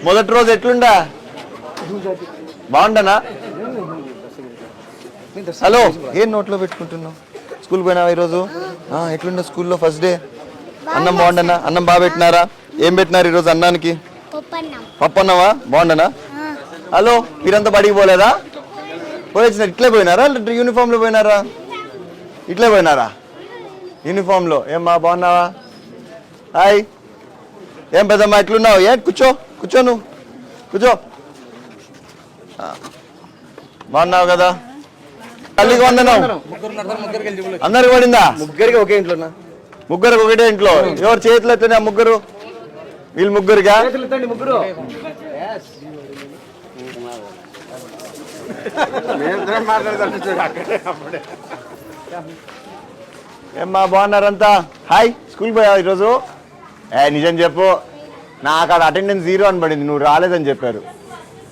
మొదటి రోజు ఎట్లుండా? బాగుండనా? హలో, ఏం నోట్లో పెట్టుకుంటున్నావు? స్కూల్ పోయినావా ఈరోజు? ఎట్లుండే స్కూల్లో ఫస్ట్ డే? అన్నం బాగుండనా? అన్నం బాగా పెట్టినారా? ఏం పెట్టినారు ఈరోజు అన్నానికి? పప్పు అన్నమా? బాగుండనా? హలో, మీరంతా బడికి పోలేదా? పోయిన ఇట్లే పోయినారా? యూనిఫామ్లో పోయినారా? ఇట్లే పోయినారా యూనిఫామ్లో? ఏమ్మా బాగున్నావా? హాయ్, ఏం పెద్దమ్మా ఎట్లున్నావు? కూర్చో కూర్చో, నువ్వు కూర్చో. బాగున్నావు కదా? తల్లికి వందనం. అందరికి పడిందా? ముగ్గురికి ఒకే ఇంట్లో. ముగ్గురికి ఒకటే ఇంట్లో. ఎవరు చేతులు ఎత్తున్నా? ముగ్గురు, వీళ్ళు ముగ్గురుగా? ముగ్గురు ఏమ్మా బాగున్నారంతా? హాయ్, స్కూల్కి పోయావు ఈరోజు? నిజం చెప్పు, నాకు అక్కడ అటెండెన్స్ 0 అని పడింది, నువ్వు రాలేదని చెప్పారు.